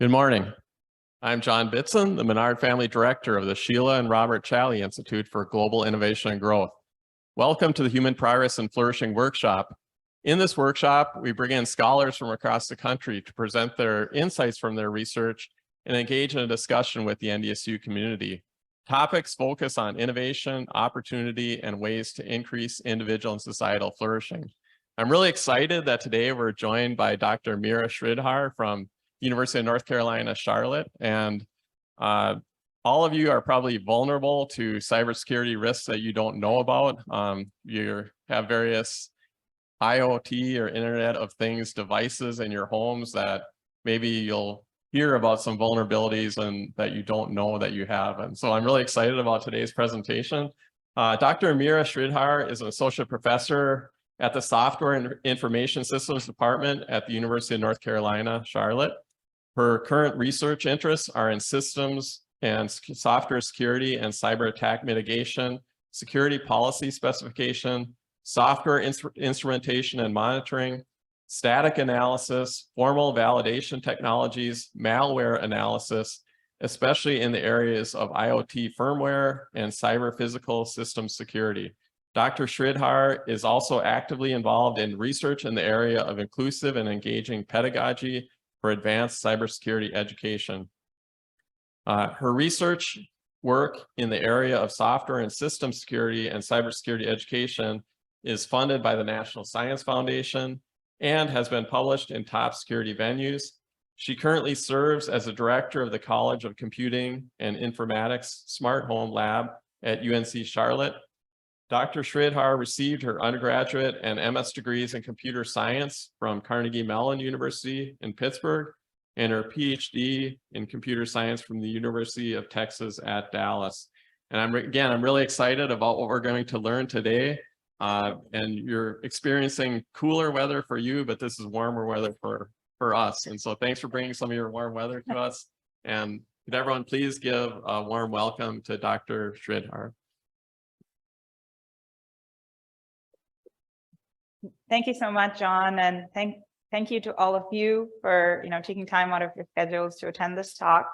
Good morning. I'm John Bitson, the Menard Family Director of the Sheila and Robert Challey Institute for Global Innovation and Growth. Welcome to the Human Progress and Flourishing Workshop. In this workshop, we bring in scholars from across the country to present their insights from their research and engage in a discussion with the NDSU community. Topics focus on innovation, opportunity, and ways to increase individual and societal flourishing. I'm really excited that today we're joined by Dr. Meera Sridhar from University of North Carolina, Charlotte. And all of you are probably vulnerable to cybersecurity risks that you don't know about. You have various IoT or Internet of Things devices in your homes that maybe you'll hear about some vulnerabilities and that you don't know that you have. And so I'm really excited about today's presentation. Dr. Meera Sridhar is an associate professor at the Software and Information Systems Department at the University of North Carolina, Charlotte. Her current research interests are in systems and software security and cyber attack mitigation, security policy specification, software instrumentation and monitoring, static analysis, formal validation technologies, malware analysis, especially in the areas of IoT firmware and cyber physical system security. Dr. Sridhar is also actively involved in research in the area of inclusive and engaging pedagogy for advanced cybersecurity education. Her research work in the area of software and system security and cybersecurity education is funded by the National Science Foundation and has been published in top security venues. She currently serves as a director of the College of Computing and Informatics Smart Home Lab at UNC Charlotte. Dr. Sridhar received her undergraduate and MS degrees in computer science from Carnegie Mellon University in Pittsburgh and her PhD in computer science from the University of Texas at Dallas. And I'm really excited about what we're going to learn today. And you're experiencing cooler weather for you, but this is warmer weather for us. And so thanks for bringing some of your warm weather to us. And could everyone please give a warm welcome to Dr. Sridhar. Thank you so much, John, and thank you to all of you for taking time out of your schedules to attend this talk.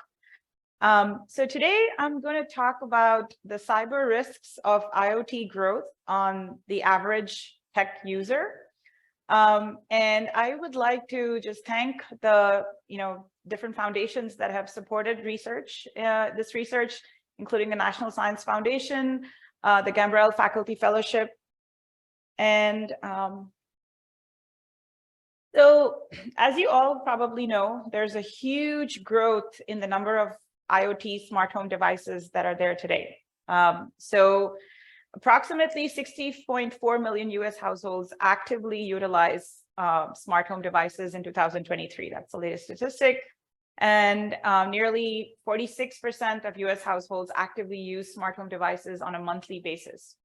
So today I'm going to talk about the cyber risks of IoT growth on the average tech user. And I would like to just thank the different foundations that have supported research, this research, including the National Science Foundation, the Gambrell Faculty Fellowship. And so as you all probably know, there's a huge growth in the number of IoT smart home devices that are there today. So approximately 60.4 million US households actively utilize smart home devices in 2023. That's the latest statistic. And nearly 46% of US households actively use smart home devices on a monthly basis.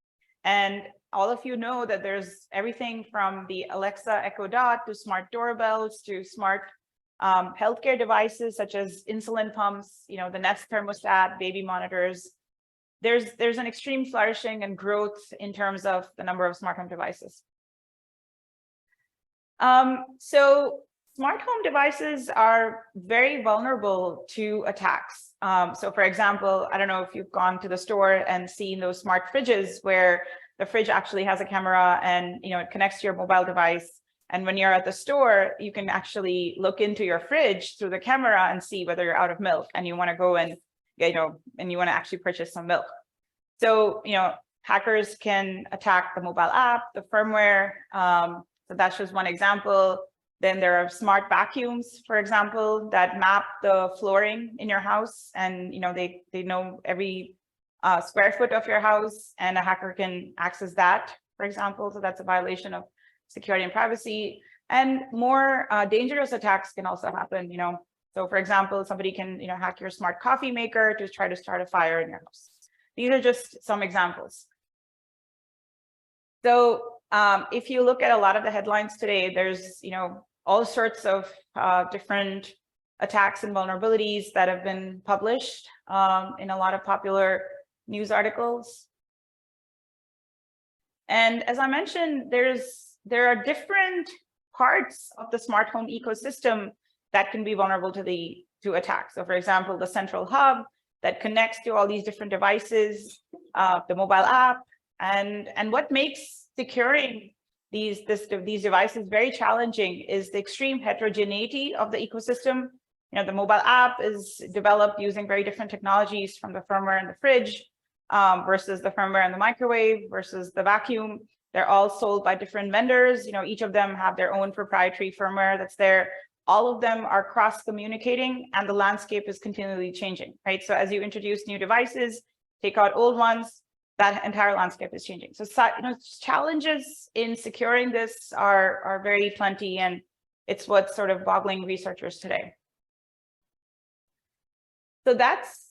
And all of you know that there's everything from the Alexa Echo Dot to smart doorbells to smart healthcare devices such as insulin pumps, the Nest thermostat, baby monitors. There's an extreme flourishing and growth in terms of the number of smart home devices. So smart home devices are very vulnerable to attacks. So for example, I don't know if you've gone to the store and seen those smart fridges where the fridge actually has a camera and it connects to your mobile device. And when you're at the store, you can actually look into your fridge through the camera and see whether you're out of milk and you want to go and and you want to actually purchase some milk. So hackers can attack the mobile app, the firmware. So that's just one example. Then there are smart vacuums, for example, that map the flooring in your house, and they know every square foot of your house, and a hacker can access that, for example. So that's a violation of security and privacy. And more dangerous attacks can also happen. So for example, somebody can hack your smart coffee maker to try to start a fire in your house. These are just some examples. So if you look at a lot of the headlines today, there's all sorts of different attacks and vulnerabilities that have been published in a lot of popular news articles. And as I mentioned, there are different parts of the smart home ecosystem that can be vulnerable to the to attack. So for example, the central hub that connects to all these different devices, the mobile app, and what makes securing these devices very challenging is the extreme heterogeneity of the ecosystem. The mobile app is developed using very different technologies, from the firmware in the fridge versus the firmware in the microwave versus the vacuum. They're all sold by different vendors. Each of them have their own proprietary firmware that's there. All of them are cross-communicating, and the landscape is continually changing, right? So as you introduce new devices, take out old ones, that entire landscape is changing. So challenges in securing this are very plenty, and it's what's sort of boggling researchers today. So that's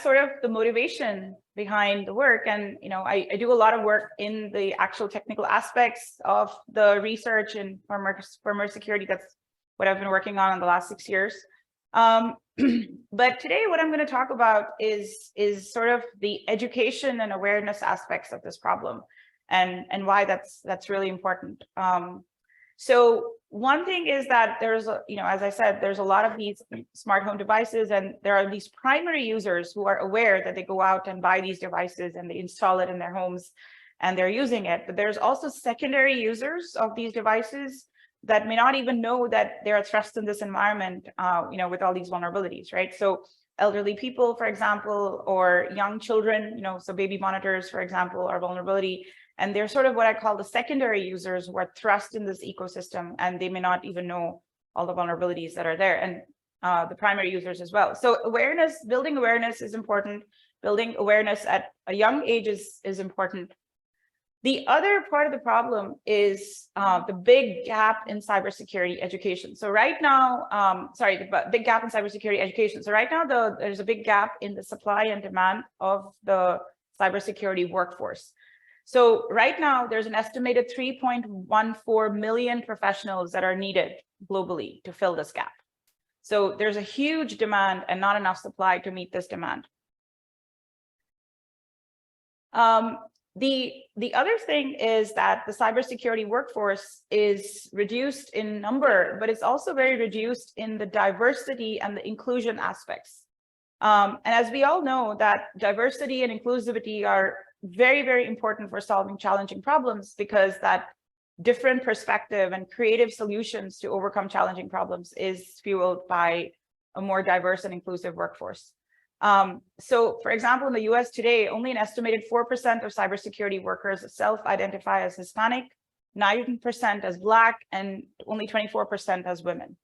sort of the motivation behind the work. And I do a lot of work in the actual technical aspects of the research and firmware security. That's what I've been working on in the last 6 years. But today, what I'm going to talk about is sort of the education and awareness aspects of this problem, and why that's really important. So one thing is that there's, as I said, there's a lot of these smart home devices, and there are these primary users who are aware that they go out and buy these devices and they install it in their homes and they're using it. But there's also secondary users of these devices that may not even know that they're at rest in this environment, with all these vulnerabilities, right? So elderly people, for example, or young children, so baby monitors, for example, are vulnerability. And they're sort of what I call the secondary users who are thrust in this ecosystem, and they may not even know all the vulnerabilities that are there, and the primary users as well. So building awareness is important. Building awareness at a young age is important. The other part of the problem is the big gap in cybersecurity education. So right now, the big gap in cybersecurity education. So right now, there's a big gap in the supply and demand of the cybersecurity workforce. So right now, there's an estimated 3.14 million professionals that are needed globally to fill this gap. So there's a huge demand and not enough supply to meet this demand. The other thing is that the cybersecurity workforce is reduced in number, but it's also very reduced in the diversity and the inclusion aspects. And as we all know, that diversity and inclusivity are very, very important for solving challenging problems, because that different perspective and creative solutions to overcome challenging problems is fueled by a more diverse and inclusive workforce. So, for example, in the US today, only an estimated 4% of cybersecurity workers self-identify as Hispanic, 9% as Black, and only 24% as women.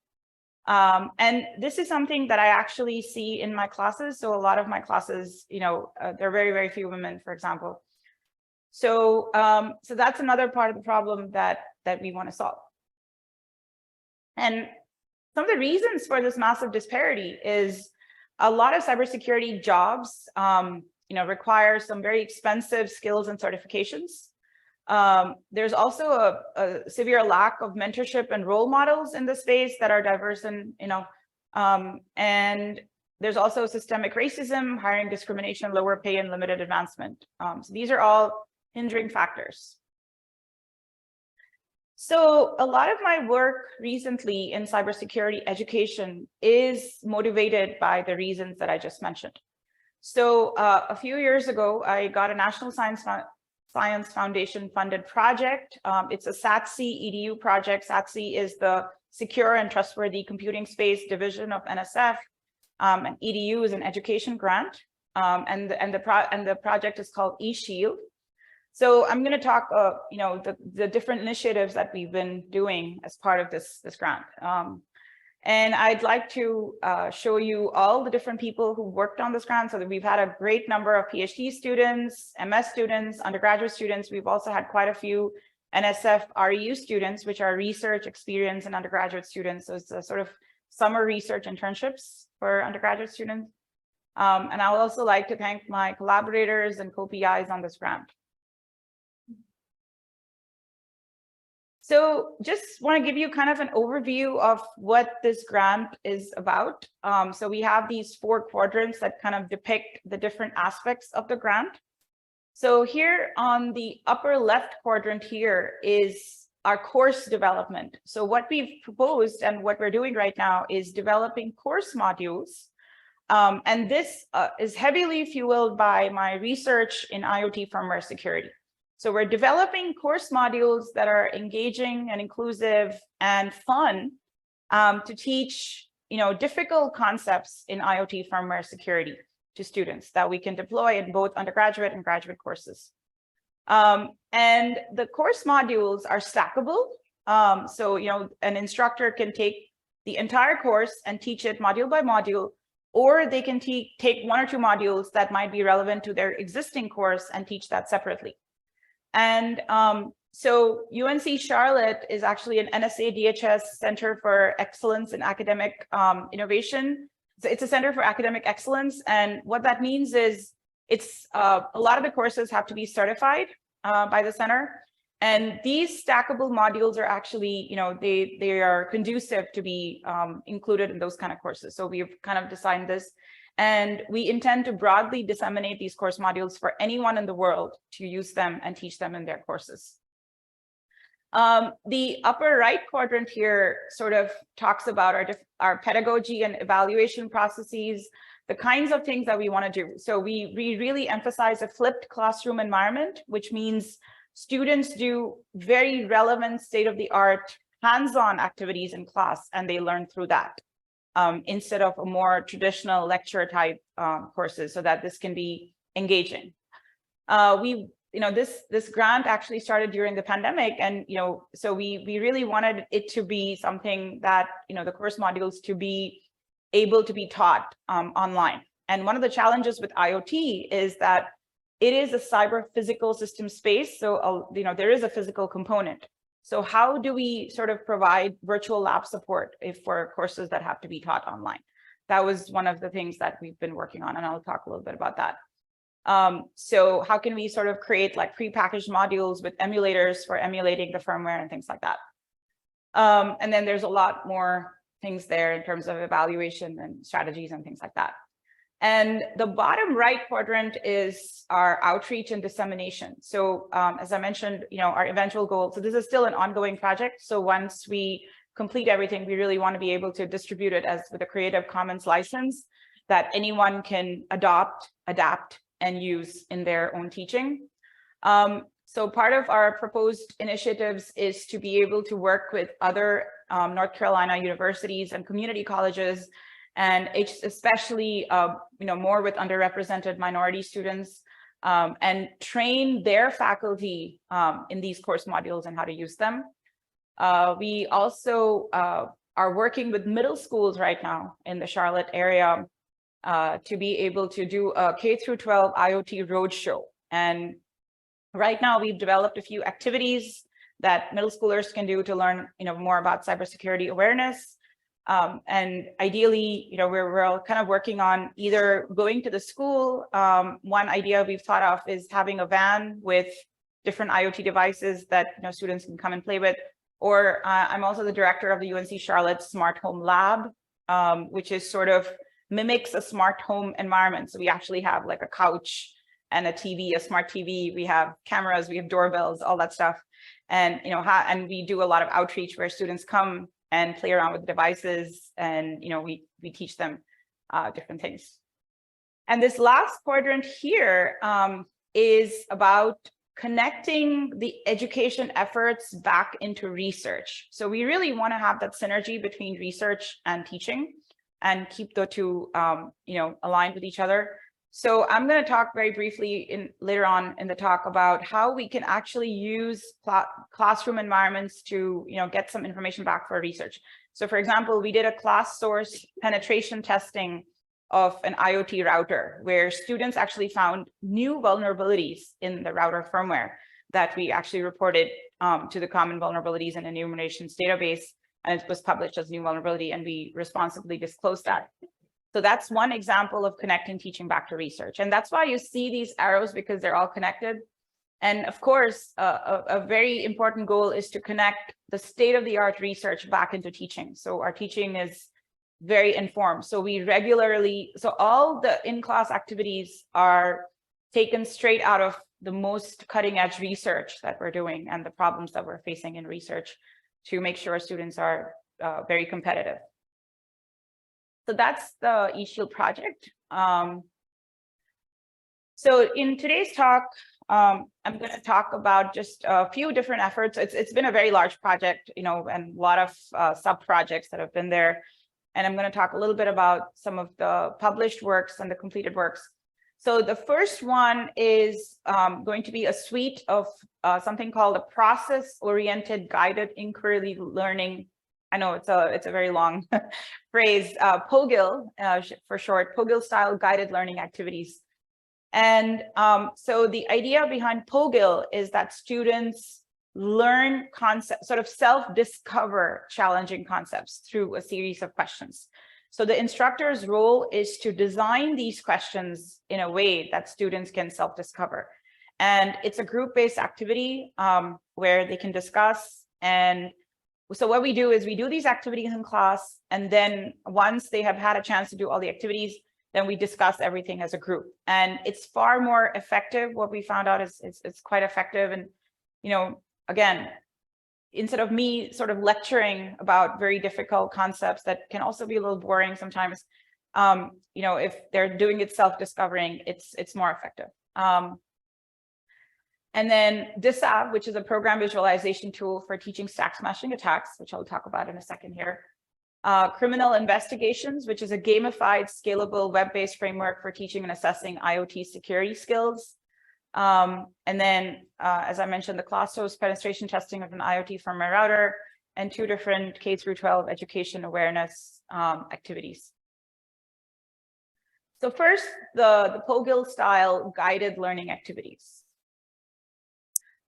And this is something that I actually see in my classes. So a lot of my classes, there are very, very few women, for example. So, so that's another part of the problem that we want to solve. And some of the reasons for this massive disparity is a lot of cybersecurity jobs, require some very expensive skills and certifications. There's also a severe lack of mentorship and role models in the space that are diverse, and and there's also systemic racism, hiring discrimination, lower pay, and limited advancement. So these are all hindering factors. So a lot of my work recently in cybersecurity education is motivated by the reasons that I just mentioned. So a few years ago, I got a National Science Foundation funded project. It's a SATC EDU project. SATC is the Secure and Trustworthy Computing Space division of NSF, and EDU is an education grant, and the project is called eShield. So I'm going to talk, the different initiatives that we've been doing as part of this grant. And I'd like to show you all the different people who worked on this grant, so that we've had a great number of PhD students, MS students, undergraduate students. We've also had quite a few NSF REU students, which are research experience and undergraduate students. So it's a sort of summer research internships for undergraduate students. And I would also like to thank my collaborators and co-PIs on this grant. So just want to give you kind of an overview of what this grant is about. So we have these 4 quadrants that kind of depict the different aspects of the grant. So here on the upper left quadrant here is our course development. So what we've proposed and what we're doing right now is developing course modules. And this is heavily fueled by my research in IoT firmware security. So we're developing course modules that are engaging and inclusive and fun to teach, difficult concepts in IoT firmware security to students that we can deploy in both undergraduate and graduate courses. And the course modules are stackable. So, an instructor can take the entire course and teach it module by module, or they can take one or two modules that might be relevant to their existing course and teach that separately. And so UNC Charlotte is actually an NSA DHS Center for Excellence in Academic Innovation. So it's a center for academic excellence. And what that means is it's a lot of the courses have to be certified by the center. And these stackable modules are actually, they are conducive to be included in those kind of courses. So we've kind of designed this. And we intend to broadly disseminate these course modules for anyone in the world to use them and teach them in their courses. The upper right quadrant here sort of talks about our pedagogy and evaluation processes, the kinds of things that we want to do. So we really emphasize a flipped classroom environment, which means students do very relevant state-of-the-art hands-on activities in class, and they learn through that. Instead of a more traditional lecture type courses, so that this can be engaging. This grant actually started during the pandemic, and so we really wanted it to be something that the course modules to be able to be taught online. And one of the challenges with IoT is that it is a cyber physical system space, so there is a physical component. So how do we sort of provide virtual lab support for courses that have to be taught online? That was one of the things that we've been working on, and I'll talk a little bit about that. So how can we sort of create like prepackaged modules with emulators for emulating the firmware and things like that? And then there's a lot more things there in terms of evaluation and strategies and things like that. And the bottom right quadrant is our outreach and dissemination. So as I mentioned, our eventual goal, so this is still an ongoing project. So once we complete everything, we really want to be able to distribute it as with a Creative Commons license that anyone can adopt, adapt, and use in their own teaching. So part of our proposed initiatives is to be able to work with other North Carolina universities and community colleges, and especially more with underrepresented minority students, and train their faculty in these course modules and how to use them. We also are working with middle schools right now in the Charlotte area to be able to do a K-12 IoT roadshow. And right now we've developed a few activities that middle schoolers can do to learn more about cybersecurity awareness. And ideally, we're all kind of working on either going to the school. One idea we've thought of is having a van with different IoT devices that students can come and play with. Or I'm also the director of the UNC Charlotte Smart Home Lab, which is sort of mimics a smart home environment. So we actually have like a couch and a TV, a smart TV. We have cameras, we have doorbells, all that stuff. And and we do a lot of outreach where students come and play around with devices, and we teach them different things. And this last quadrant here is about connecting the education efforts back into research. So we really want to have that synergy between research and teaching, and keep the two aligned with each other. So I'm going to talk very briefly later on in the talk about how we can actually use classroom environments to get some information back for research. So for example, we did a class source penetration testing of an IoT router where students actually found new vulnerabilities in the router firmware that we actually reported to the common vulnerabilities and enumerations database, and it was published as new vulnerability, and we responsibly disclosed that. So that's one example of connecting teaching back to research. And that's why you see these arrows, because they're all connected. And of course, a very important goal is to connect the state-of-the-art research back into teaching. So our teaching is very informed. So we regularly, so all the in-class activities are taken straight out of the most cutting edge research that we're doing and the problems that we're facing in research to make sure students are very competitive. So that's the eShield project. So in today's talk, I'm going to talk about just a few different efforts. It's been a very large project, and a lot of sub-projects that have been there. And I'm going to talk a little bit about some of the published works and the completed works. So the first one is going to be a suite of something called a process-oriented guided inquiry learning. I know it's a very long phrase, POGIL for short, POGIL style guided learning activities. And so the idea behind POGIL is that students learn concepts, sort of self-discover challenging concepts through a series of questions. So the instructor's role is to design these questions in a way that students can self-discover. And it's a group-based activity where they can discuss. And so what we do is we do these activities in class, and then once they have had a chance to do all the activities, then we discuss everything as a group. And it's far more effective. What we found out is it's quite effective. And, again, instead of me sort of lecturing about very difficult concepts that can also be a little boring sometimes, if they're doing it self-discovering, it's more effective. And then DISAV, which is a program visualization tool for teaching stack smashing attacks, which I'll talk about in a second here. Criminal investigations, which is a gamified, scalable, web-based framework for teaching and assessing IoT security skills. And then, as I mentioned, the class host penetration testing of an IoT firmware router, and 2 different K-12 education awareness activities. So first, the POGIL style guided learning activities.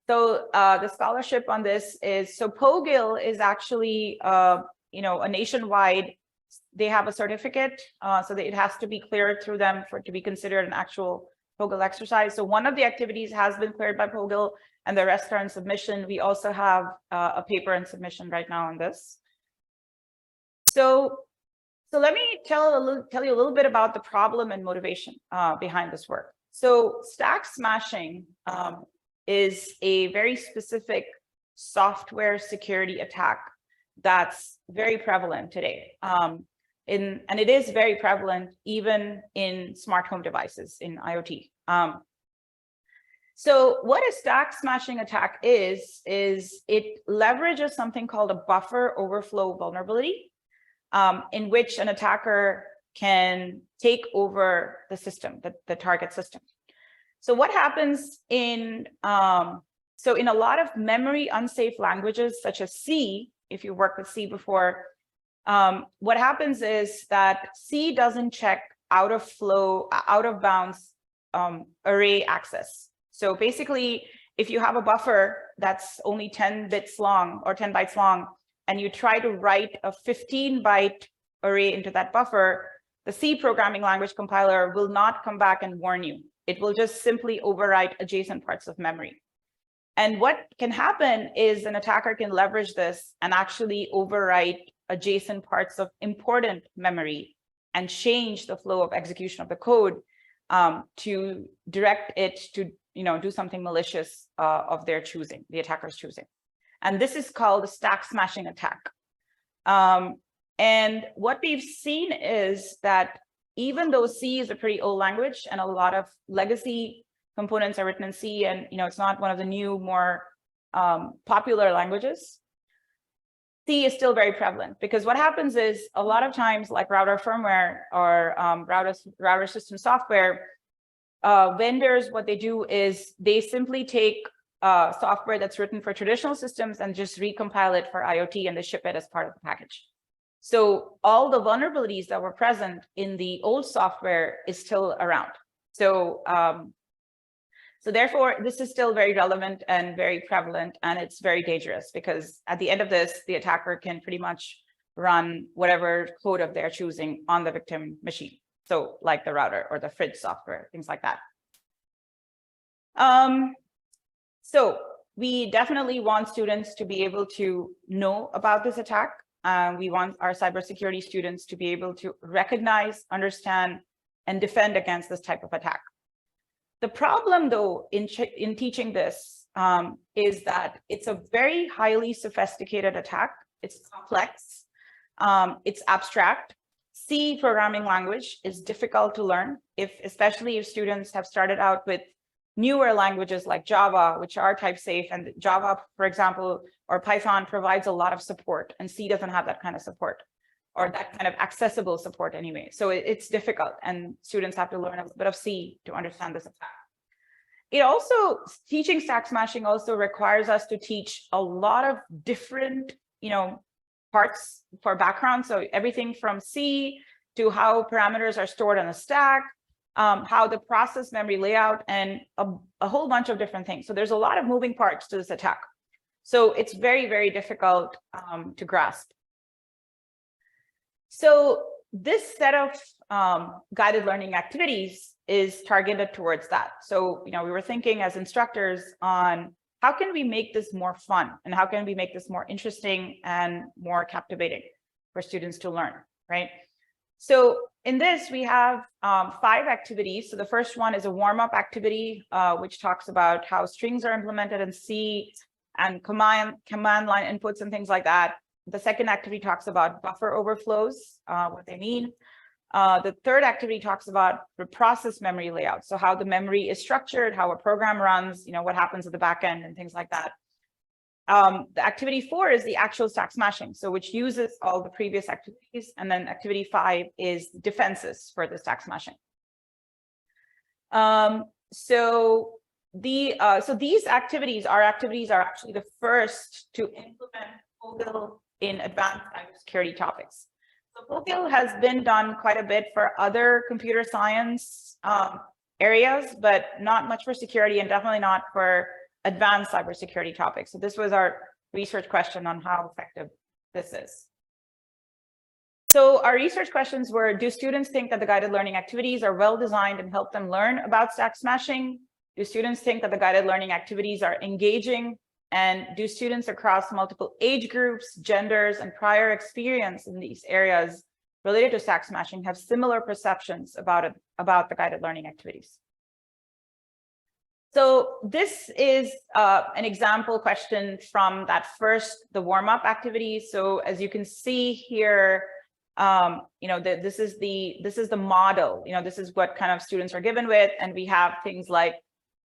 So the scholarship on this is, so POGIL is actually, a nationwide, they have a certificate, so that it has to be cleared through them for it to be considered an actual POGIL exercise. So one of the activities has been cleared by POGIL, and the rest are in submission. We also have a paper in submission right now on this. So let me tell you a little bit about the problem and motivation behind this work. So stack smashing is a very specific software security attack that's very prevalent today. And it is very prevalent even in smart home devices in IoT. So what a stack smashing attack is it leverages something called a buffer overflow vulnerability, in which an attacker can take over the system, the target system. So what happens in a lot of memory unsafe languages such as C, if you worked with C before, what happens is that C doesn't check out of bounds array access. So basically, if you have a buffer that's only 10 bits long or 10 bytes long, and you try to write a 15-byte array into that buffer, the C programming language compiler will not come back and warn you. It will just simply overwrite adjacent parts of memory. And what can happen is an attacker can leverage this and actually overwrite adjacent parts of important memory and change the flow of execution of the code to direct it to do something malicious of their choosing, the attacker's choosing. And this is called a stack smashing attack. And what we've seen is that even though C is a pretty old language and a lot of legacy components are written in C, and it's not one of the new, more popular languages, C is still very prevalent, because what happens is a lot of times, like router firmware or router system software, vendors, what they do is they simply take software that's written for traditional systems and just recompile it for IoT, and they ship it as part of the package. So all the vulnerabilities that were present in the old software is still around. So therefore, this is still very relevant and very prevalent, and it's very dangerous, because at the end of this, the attacker can pretty much run whatever code of their choosing on the victim machine. So like the router or the fridge software, things like that. So we definitely want students to be able to know about this attack. We want our cybersecurity students to be able to recognize, understand, and defend against this type of attack. The problem, though, in teaching this is that it's a very highly sophisticated attack. It's complex. It's abstract. C programming language is difficult to learn, especially if students have started out with newer languages like Java, which are type safe, and Java, for example, or Python provides a lot of support, and C doesn't have that kind of support, or that kind of accessible support anyway. So it's difficult, and students have to learn a bit of C to understand this attack. It also, teaching stack smashing also requires us to teach a lot of different, parts for background. So everything from C to how parameters are stored on a stack, how the process memory layout, and a whole bunch of different things. So there's a lot of moving parts to this attack. So it's very, very difficult to grasp. So this set of guided learning activities is targeted towards that. So, we were thinking as instructors on how can we make this more fun, and how can we make this more interesting and more captivating for students to learn, right? So in this, we have 5 activities. So the first one is a warm-up activity, which talks about how strings are implemented in C and command line inputs and things like that. The second activity talks about buffer overflows, what they mean. The third activity talks about the process memory layout. So how the memory is structured, how a program runs, what happens at the back end and things like that. The activity 4 is the actual stack smashing, so which uses all the previous activities. And then activity 5 is defenses for the stack smashing. So these activities are actually the first to implement FOGIL in advanced cybersecurity topics. So FOGIL has been done quite a bit for other computer science areas, but not much for security, and definitely not for advanced cybersecurity topics. So this was our research question on how effective this is. So our research questions were, do students think that the guided learning activities are well designed and help them learn about stack smashing? Do students think that the guided learning activities are engaging? And do students across multiple age groups, genders, and prior experience in these areas related to stack smashing have similar perceptions about the guided learning activities? So this is an example question from that the warm-up activity. So as you can see here, this is the model. This is what kind of students are given with, and we have things like,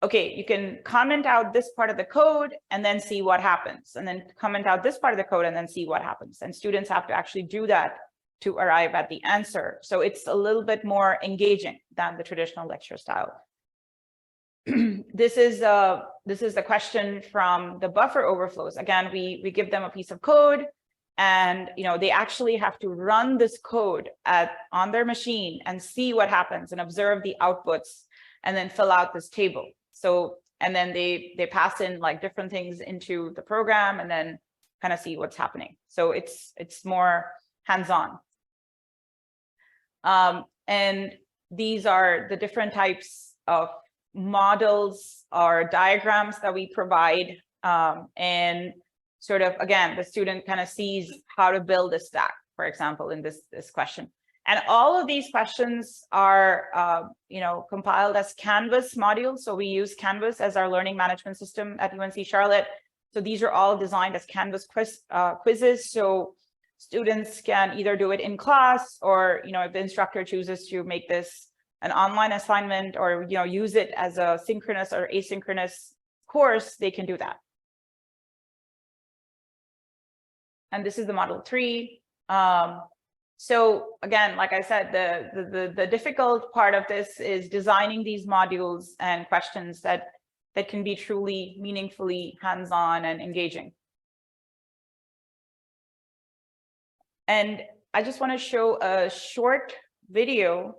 okay, you can comment out this part of the code and then see what happens, and then comment out this part of the code and then see what happens. And students have to actually do that to arrive at the answer. So it's a little bit more engaging than the traditional lecture style. This is the question from the buffer overflows. Again, we give them a piece of code, and they actually have to run this code on their machine and see what happens and observe the outputs and then fill out this table. So, and then they pass in like different things into the program and then kind of see what's happening. So it's more hands-on. And these are the different types of models or diagrams that we provide. And sort of, again, the student kind of sees how to build a stack, for example, in this question. And all of these questions are, compiled as Canvas modules. So we use Canvas as our learning management system at UNC Charlotte. So these are all designed as Canvas quizzes. So students can either do it in class, or, if the instructor chooses to make this an online assignment, or, use it as a synchronous or asynchronous course, they can do that. And this is the model 3. So again, like I said, the difficult part of this is designing these modules and questions that can be truly meaningfully hands-on and engaging. And I just want to show a short video.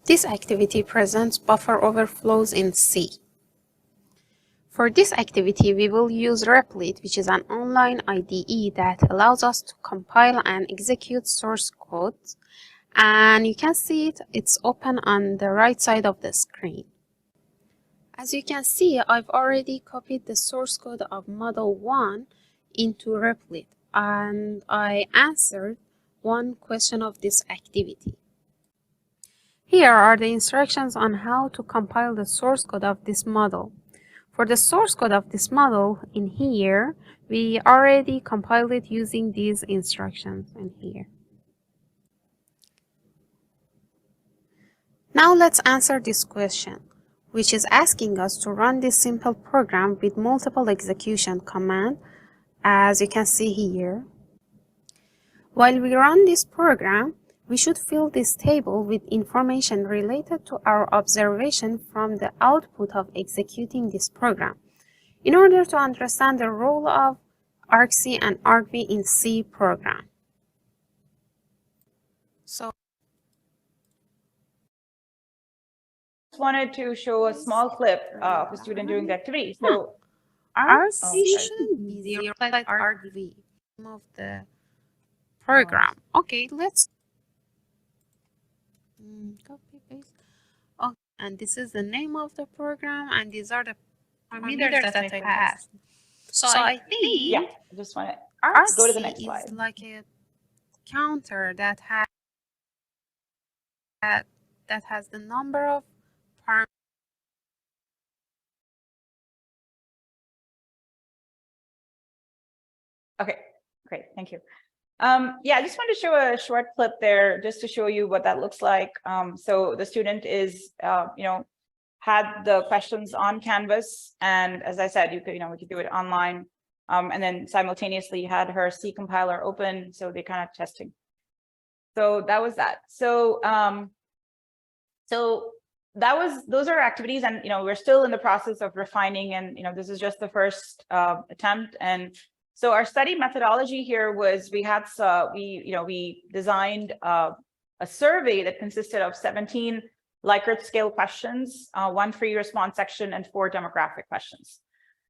This activity presents buffer overflows in C. For this activity, we will use Replit, which is an online IDE that allows us to compile and execute source code. And you can see it's open on the right side of the screen. As you can see, I've already copied the source code of Model 1 into Replit, and I answered one question of this activity. Here are the instructions on how to compile the source code of this model. For the source code of this model in here, we already compiled it using these instructions in here. Now let's answer this question, which is asking us to run this simple program with multiple execution commands, as you can see here. While we run this program, we should fill this table with information related to our observation from the output of executing this program, in order to understand the role of argc and argv in C program. So, wanted to show a small clip of a student doing the activity. So argc shouldn't be 0 like argv of the program. Okay, let's copy paste. Oh, and this is the name of the program, and these are the parameters that I passed. So I think, yeah, I just want to go to the next slide. Is like a counter that has the number of parameters. Okay, great, thank you. Yeah, I just wanted to show a short clip there just to show you what that looks like. So the student is, had the questions on Canvas, and as I said, we could do it online, and then simultaneously had her C compiler open, so they kind of testing. So that was that. So those are activities, and we're still in the process of refining, and this is just the first attempt. And so our study methodology here was we designed a survey that consisted of 17 Likert scale questions, 1 free response section, and 4 demographic questions.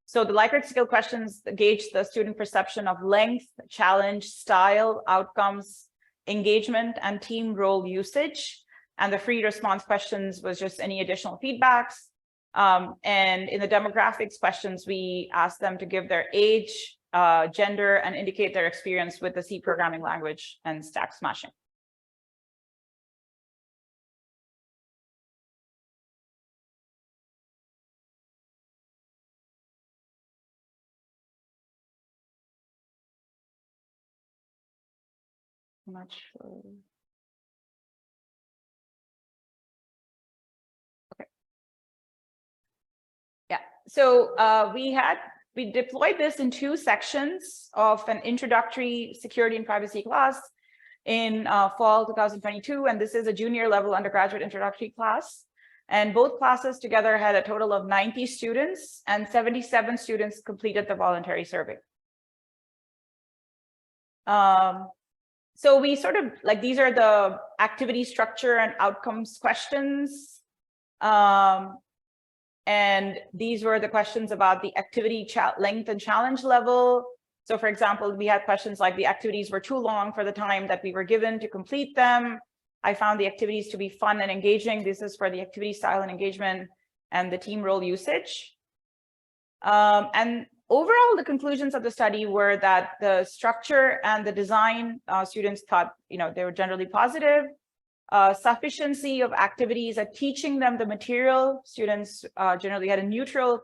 So the Likert scale questions gauge the student perception of length, challenge, style, outcomes, engagement, and team role usage. And the free response questions was just any additional feedbacks. And in the demographics questions, we asked them to give their age, gender, and indicate their experience with the C programming language and stack smashing. I'm not sure. Okay. Yeah, so we deployed this in 2 sections of an introductory security and privacy class in fall 2022, and this is a junior level undergraduate introductory class. And both classes together had a total of 90 students, and 77 students completed the voluntary survey. So we sort of these are the activity structure and outcomes questions. And these were the questions about the activity length and challenge level. So for example, we had questions like the activities were too long for the time that we were given to complete them. I found the activities to be fun and engaging. This is for the activity style and engagement and the team role usage. And overall, the conclusions of the study were that the structure and the design, students thought, they were generally positive. Sufficiency of activities at teaching them the material, students generally had a neutral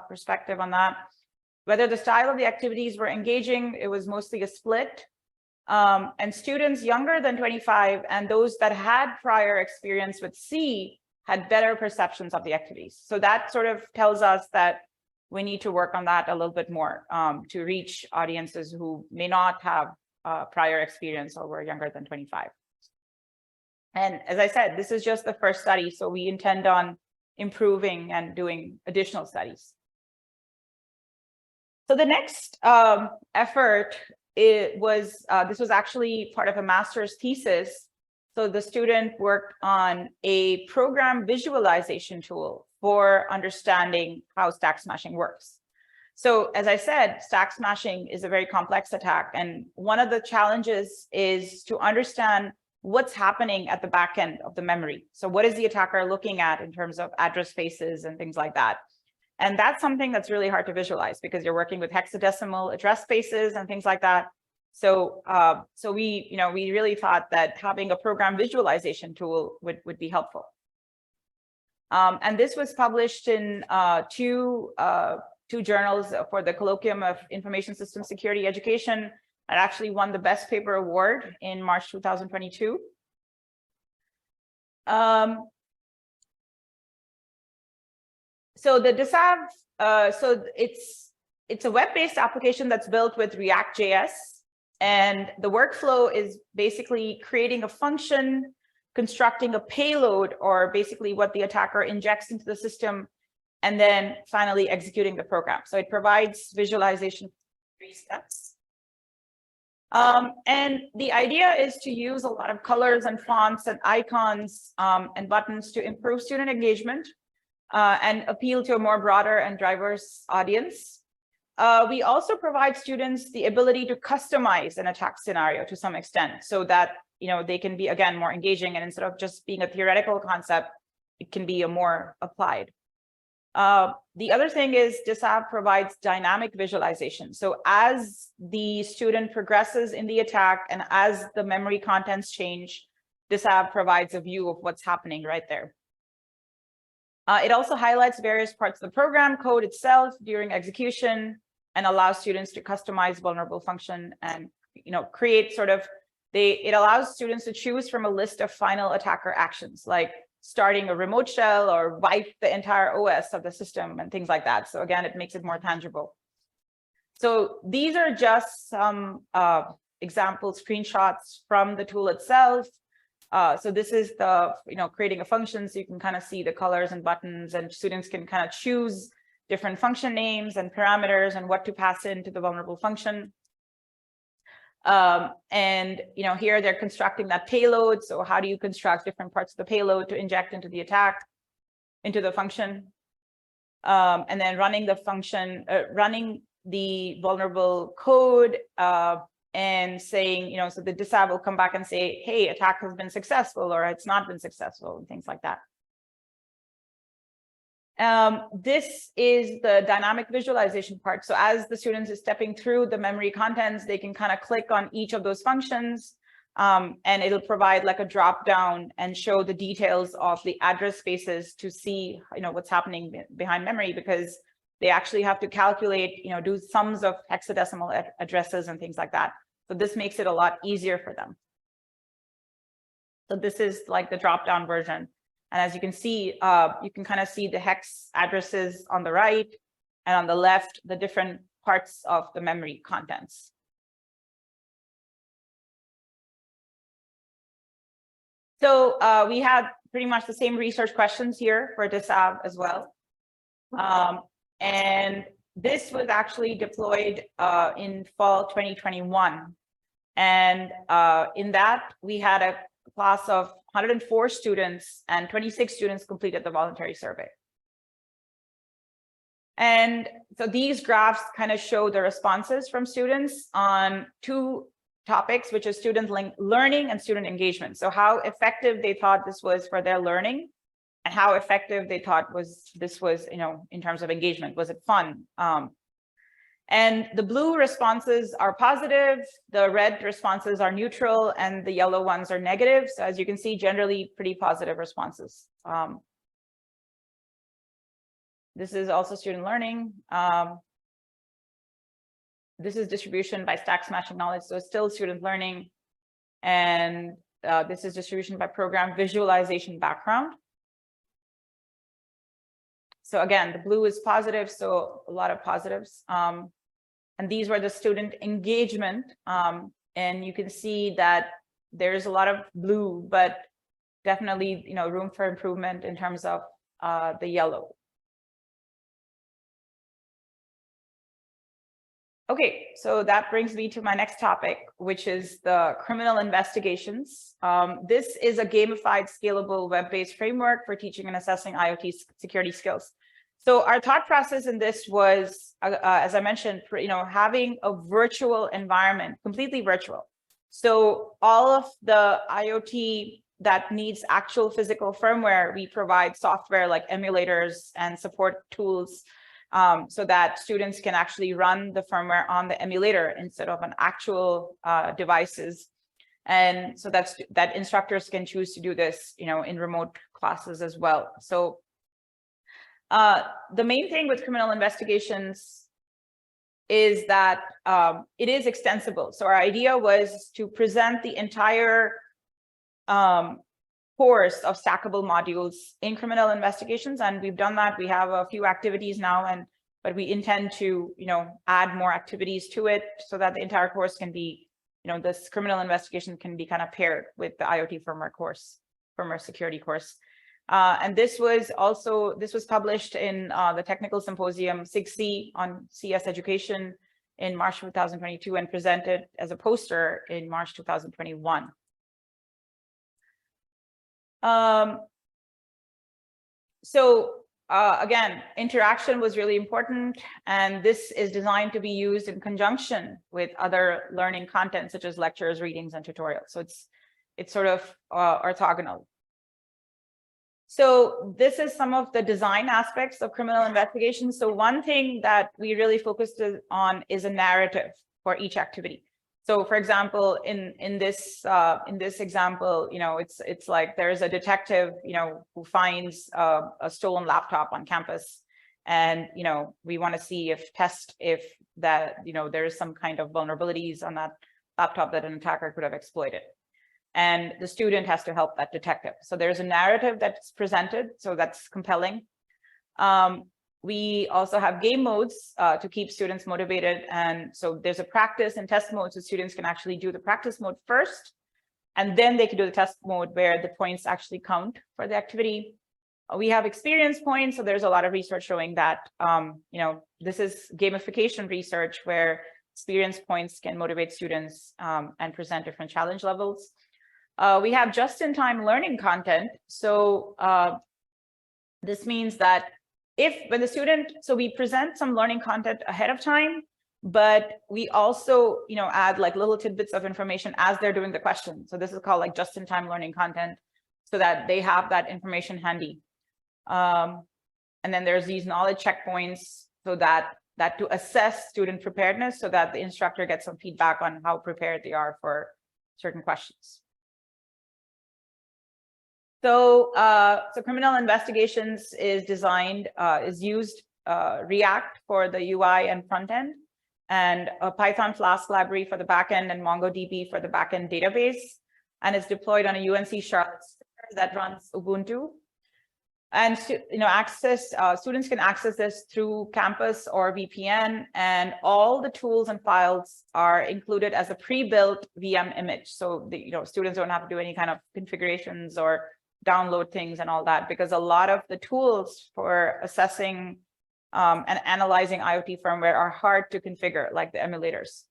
perspective on that. Whether the style of the activities were engaging, it was mostly a split. And students younger than 25 and those that had prior experience with C had better perceptions of the activities. So that sort of tells us that we need to work on that a little bit more to reach audiences who may not have prior experience or were younger than 25. And as I said, this is just the first study, so we intend on improving and doing additional studies. So the next effort, this was actually part of a master's thesis. So the student worked on a program visualization tool for understanding how stack smashing works. So as I said, stack smashing is a very complex attack. And one of the challenges is to understand what's happening at the back end of the memory. So what is the attacker looking at in terms of address spaces and things like that? And that's something that's really hard to visualize because you're working with hexadecimal address spaces and things like that. So we really thought that having a program visualization tool would be helpful. And this was published in two journals for the Colloquium of Information System Security Education. It actually won the Best Paper Award in March 2022. So the DSAV, so it's a web-based application that's built with React.js, and the workflow is basically creating a function, constructing a payload, or basically what the attacker injects into the system, and then finally executing the program. So it provides visualization in 3 steps. And the idea is to use a lot of colors and fonts and icons and buttons to improve student engagement and appeal to a more broader and diverse audience. We also provide students the ability to customize an attack scenario to some extent, so that they can be, again, more engaging, and instead of just being a theoretical concept, it can be a more applied. The other thing is DSAV provides dynamic visualization. So as the student progresses in the attack and as the memory contents change, DSAV provides a view of what's happening right there. It also highlights various parts of the program code itself during execution and allows students to customize vulnerable function and create it allows students to choose from a list of final attacker actions, like starting a remote shell or wipe the entire OS of the system and things like that. So again, it makes it more tangible. So these are just some example screenshots from the tool itself. So this is the, creating a function, so you can kind of see the colors and buttons, and students can kind of choose different function names and parameters and what to pass into the vulnerable function. And here they're constructing that payload. So how do you construct different parts of the payload to inject into the attack, into the function, and then running the function, running the vulnerable code, and saying, so the DSAV will come back and say, hey, attack has been successful, or it's not been successful, and things like that. This is the dynamic visualization part. So as the students is stepping through the memory contents, they can kind of click on each of those functions, and it'll provide like a drop down and show the details of the address spaces to see, what's happening behind memory, because they actually have to calculate, do sums of hexadecimal addresses and things like that. So this makes it a lot easier for them. So this is like the drop down version. And as you can see, you can kind of see the hex addresses on the right, and on the left, the different parts of the memory contents. So we had pretty much the same research questions here for DSAV as well. And this was actually deployed in fall 2021. And in that, we had a class of 104 students, and 26 students completed the voluntary survey. And so these graphs kind of show the responses from students on 2 topics, which is student learning and student engagement. So how effective they thought this was for their learning, and how effective they thought this was, in terms of engagement. Was it fun? And the blue responses are positive, the red responses are neutral, and the yellow ones are negative. So as you can see, generally pretty positive responses. This is also student learning. This is distribution by stack smashing knowledge, so it's still student learning. And this is distribution by program visualization background. So again, the blue is positive, so a lot of positives. And these were the student engagement. And you can see that there's a lot of blue, but definitely, room for improvement in terms of the yellow. Okay, so that brings me to my next topic, which is the criminal investigations. This is a gamified, scalable, web-based framework for teaching and assessing IoT security skills. So our thought process in this was, as I mentioned, having a virtual environment, completely virtual. So all of the IoT that needs actual physical firmware, we provide software like emulators and support tools so that students can actually run the firmware on the emulator instead of on actual devices. And so that instructors can choose to do this, in remote classes as well. So the main thing with criminal investigations is that it is extensible. So our idea was to present the entire course of stackable modules in criminal investigations, and we've done that. We have a few activities now, but we intend to, add more activities to it so that the entire course can be, this criminal investigation can be kind of paired with the IoT firmware security course. And this was published in the Technical Symposium 6C on CS Education in March 2022 and presented as a poster in March 2021. Again, interaction was really important, and this is designed to be used in conjunction with other learning content such as lectures, readings, and tutorials. So it's sort of orthogonal. So this is some of the design aspects of criminal investigation. So one thing that we really focused on is a narrative for each activity. So for example, in this example, it's like there's a detective, who finds a stolen laptop on campus, and we want to see if that there is some kind of vulnerabilities on that laptop that an attacker could have exploited. And the student has to help that detective. So there's a narrative that's presented, so that's compelling. We also have game modes to keep students motivated. And so there's a practice and test mode, so students can actually do the practice mode first, and then they can do the test mode where the points actually count for the activity. We have experience points. So there's a lot of research showing that, this is gamification research where experience points can motivate students and present different challenge levels. We have just-in-time learning content. So this means that when the student, so we present some learning content ahead of time, but we also, add like little tidbits of information as they're doing the question. So this is called like just-in-time learning content, so that they have that information handy. And then there's these knowledge checkpoints, so that to assess student preparedness, so that the instructor gets some feedback on how prepared they are for certain questions. So, criminal investigations is used React for the UI and front end, and a Python Flask library for the backend, and MongoDB for the backend database. And it's deployed on a UNC Charlotte server that runs Ubuntu. And students can access this through campus or VPN, and all the tools and files are included as a pre-built VM image. So students don't have to do any kind of configurations or download things and all that, because a lot of the tools for assessing and analyzing IoT firmware are hard to configure, like the emulators.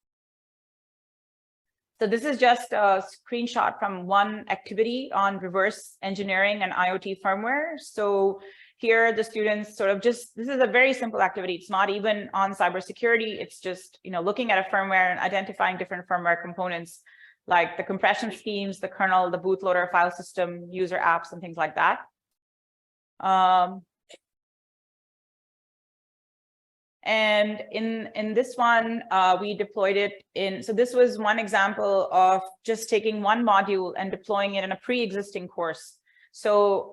So this is just a screenshot from one activity on reverse engineering and IoT firmware. So here the students this is a very simple activity. It's not even on cybersecurity. It's just, looking at a firmware and identifying different firmware components, like the compression schemes, the kernel, the bootloader, file system, user apps, and things like that. And in this one, we deployed it in, so this was one example of just taking one module and deploying it in a pre-existing course. So,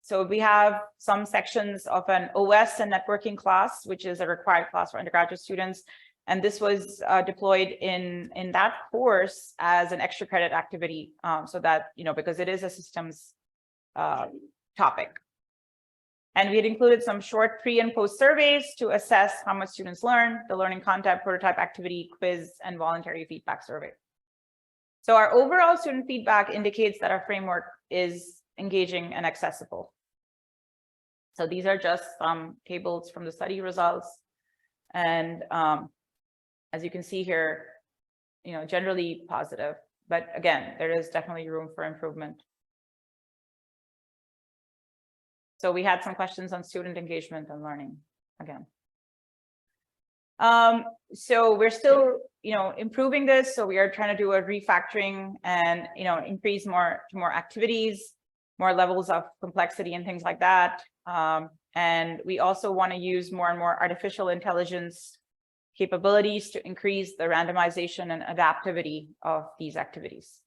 so we have some sections of an OS and networking class, which is a required class for undergraduate students. And this was deployed in that course as an extra credit activity, so that, because it is a systems topic. And we had included some short pre and post surveys to assess how much students learn, the learning content, prototype activity, quiz, and voluntary feedback survey. So our overall student feedback indicates that our framework is engaging and accessible. So these are just some tables from the study results. And as you can see here, generally positive, but again, there is definitely room for improvement. So we had some questions on student engagement and learning again. So we're still, improving this. So we are trying to do a refactoring and, increase more activities, more levels of complexity and things like that. And we also want to use more and more artificial intelligence capabilities to increase the randomization and adaptivity of these activities.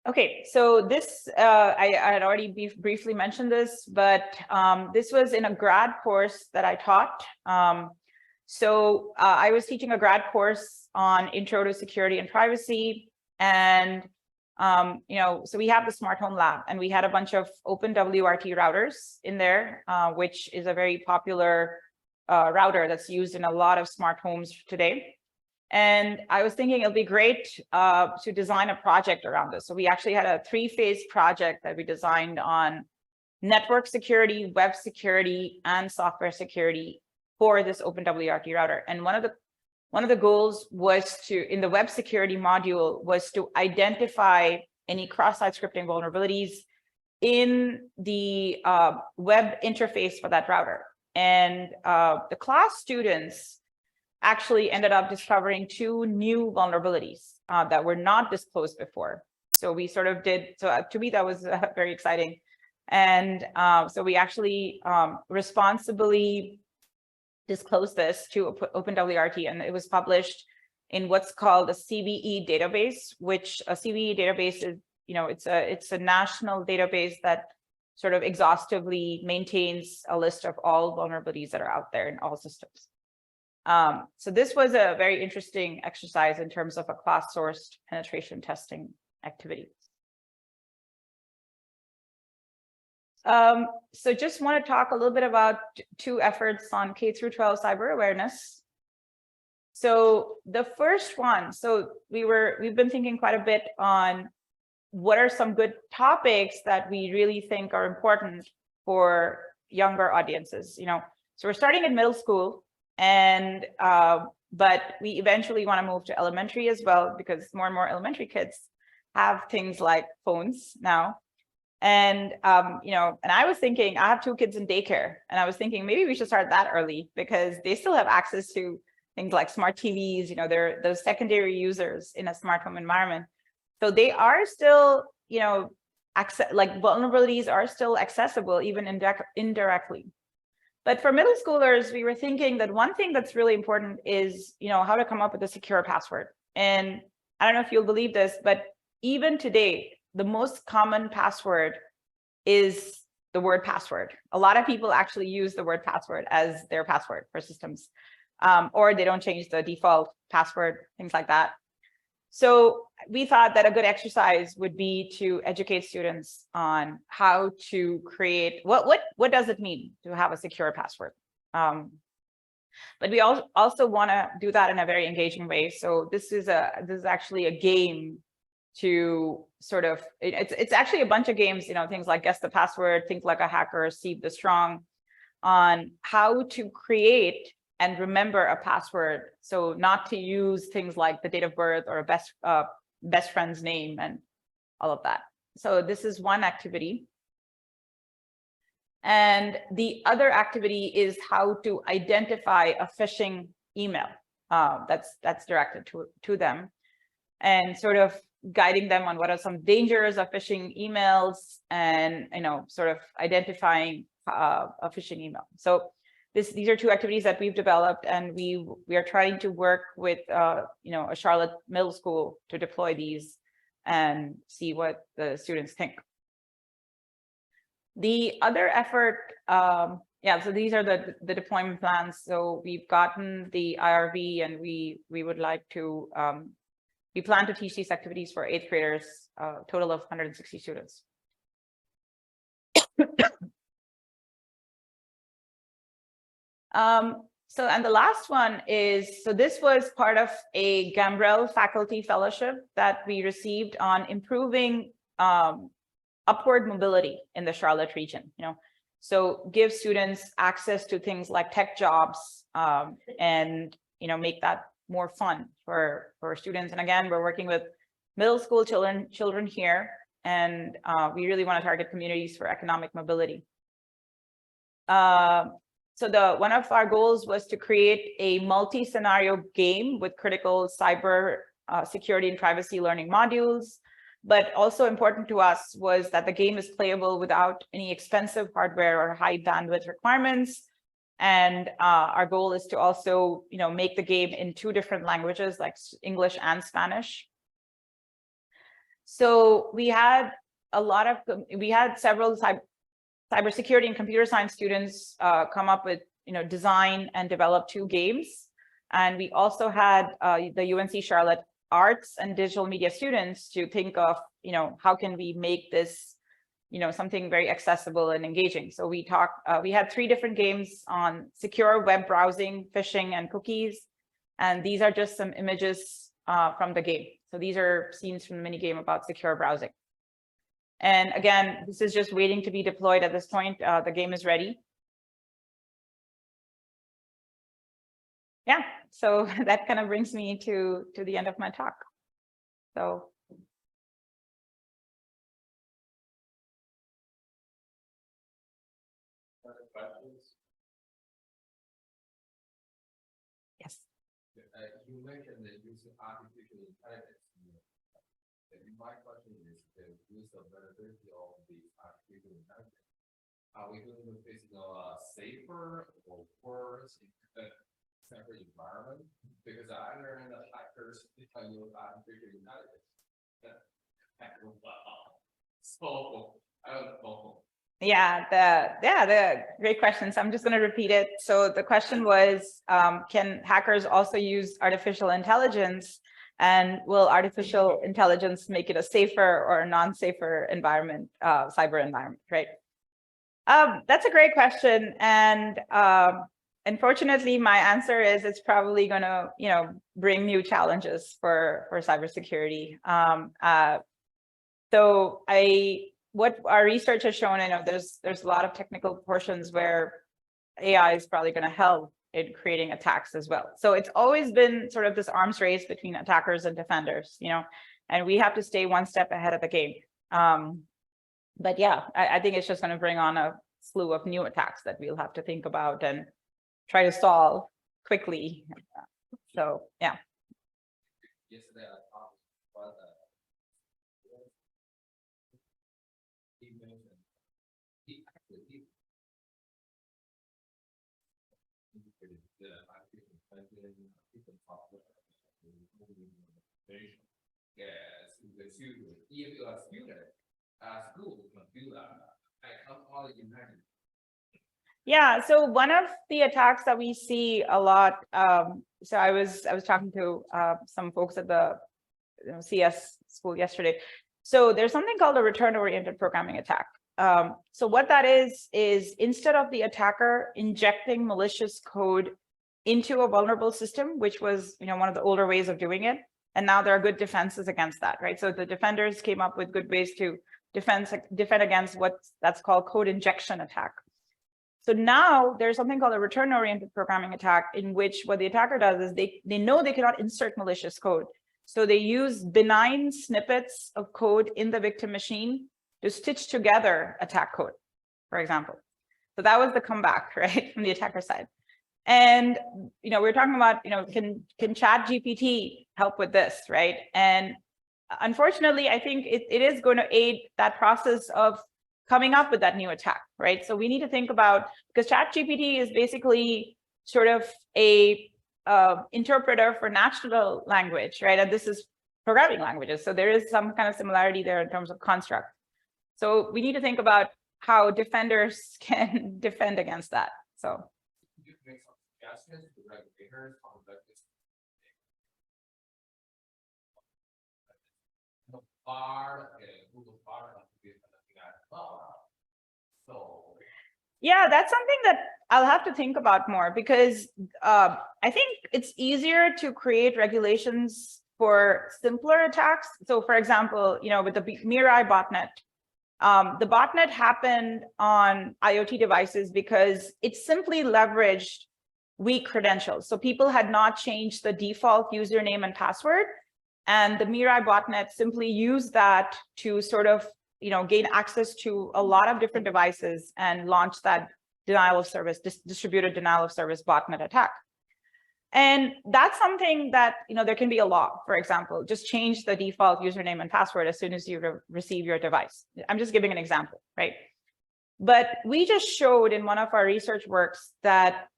Okay, so this, I had already briefly mentioned this, but this was in a grad course that I taught. I was teaching a grad course on Intro to Security and Privacy. And, so we have the Smart Home Lab, and we had a bunch of open WRT routers in there, which is a very popular router that's used in a lot of smart homes today. And I was thinking it'll be great to design a project around this. So we actually had a 3-phase project that we designed on network security, web security, and software security for this open WRT router. And one of the goals was to, in the web security module, was to identify any cross-site scripting vulnerabilities in the web interface for that router. And the class students actually ended up discovering 2 new vulnerabilities that were not disclosed before. So we sort of did, so to me, that was very exciting. And so we actually responsibly disclosed this to OpenWRT, and it was published in what's called a CVE database, which a CVE database is, it's a national database that sort of exhaustively maintains a list of all vulnerabilities that are out there in all systems. So this was a very interesting exercise in terms of a class-sourced penetration testing activity. So just want to talk a little bit about 2 efforts on K-12 cyber awareness. So the first one, so we've been thinking quite a bit on what are some good topics that we really think are important for younger audiences. So we're starting in middle school, and but we eventually want to move to elementary as well, because more and more elementary kids have things like phones now. And and I was thinking, I have 2 kids in daycare, and I was thinking maybe we should start that early, because they still have access to things like smart TVs. They're those secondary users in a smart home environment. So they are still, vulnerabilities are still accessible, even indirectly. But for middle schoolers, we were thinking that one thing that's really important is, how to come up with a secure password. And I don't know if you'll believe this, but even today, the most common password is the word password. A lot of people actually use the word password as their password for systems, or they don't change the default password, things like that. So we thought that a good exercise would be to educate students on how to create, what does it mean to have a secure password? But we also want to do that in a very engaging way. So this is actually a game to sort of, it's actually a bunch of games, things like Guess the Password, Think Like a Hacker, Seed the Strong, on how to create and remember a password. So not to use things like the date of birth or a best friend's name and all of that. So this is one activity. And the other activity is how to identify a phishing email that's directed to them, and sort of guiding them on what are some dangers of phishing emails, and sort of identifying a phishing email. So these are 2 activities that we've developed, and we are trying to work with a Charlotte middle school to deploy these and see what the students think. The other effort, so these are the deployment plans. So we've gotten the IRV, and we would like to we plan to teach these activities for 8th graders, a total of 160 students. And the last one is, so this was part of a Gambrel faculty fellowship that we received on improving upward mobility in the Charlotte region. So give students access to things like tech jobs, and make that more fun for students. And again, we're working with middle school children here, and we really want to target communities for economic mobility. So one of our goals was to create a multi-scenario game with critical cyber security and privacy learning modules. But also important to us was that the game is playable without any expensive hardware or high bandwidth requirements. And our goal is to also, make the game in 2 different languages, like English and Spanish. So we had several cybersecurity and computer science students come up with, design and develop 2 games. And we also had the UNC Charlotte arts and digital media students to think of, how can we make this, something very accessible and engaging. So we had 3 different games on secure web browsing, phishing, and cookies. And these are just some images from the game. So these are scenes from the mini game about secure browsing. And again, this is just waiting to be deployed at this point. The game is ready. Yeah, so that kind of brings me to the end of my talk. So. Other questions? Yes. You mentioned the use of artificial intelligence. My question is the use of vulnerability of the artificial intelligence. Are we going to face a safer or worse cyber environment? Because I learned that hackers use artificial intelligence. So I don't know. Yeah, the great questions. I'm just going to repeat it. So the question was, can hackers also use artificial intelligence? And will artificial intelligence make it a safer or a non-safer environment, cyber environment, right? That's a great question. And unfortunately, my answer is it's probably going to, bring new challenges for cybersecurity. So what our research has shown, I know there's a lot of technical portions where AI is probably going to help in creating attacks as well. So it's always been sort of this arms race between attackers and defenders, and we have to stay one step ahead of the game. But yeah, I think it's just going to bring on a slew of new attacks that we'll have to think about and try to solve quickly. So yeah. Yesterday I talked about he mentioned he actually people talk about yes, the student, if you're a student at school can do that. I can only imagine. Yeah, so one of the attacks that we see a lot, so I was talking to some folks at the CS school yesterday. So there's something called a return-oriented programming attack. So what that is instead of the attacker injecting malicious code into a vulnerable system, which was one of the older ways of doing it, and now there are good defenses against that, right? So the defenders came up with good ways to defend against that's called code injection attack. So now there's something called a return-oriented programming attack, in which what the attacker does is they know they cannot insert malicious code. So they use benign snippets of code in the victim machine to stitch together attack code, for example. So that was the comeback, right, from the attacker side. And we're talking about, can ChatGPT help with this, right? And unfortunately, I think it is going to aid that process of coming up with that new attack, right? So we need to think about, because ChatGPT is basically sort of a interpreter for natural language, right? And this is programming languages. So there is some kind of similarity there in terms of construct. So we need to think about how defenders can defend against that. So. You make some suggestions to regulators on this. Google Bar so yeah, that's something that I'll have to think about more, because I think it's easier to create regulations for simpler attacks. So for example, with the Meera botnet, the botnet happened on IoT devices because it simply leveraged weak credentials. So people had not changed the default username and password. And the Meera botnet simply used that to sort of, gain access to a lot of different devices and launch that denial of service, distributed denial of service botnet attack. And that's something that, there can be a law, for example, just change the default username and password as soon as you receive your device. I'm just giving an example, right? But we just showed in one of our research works that,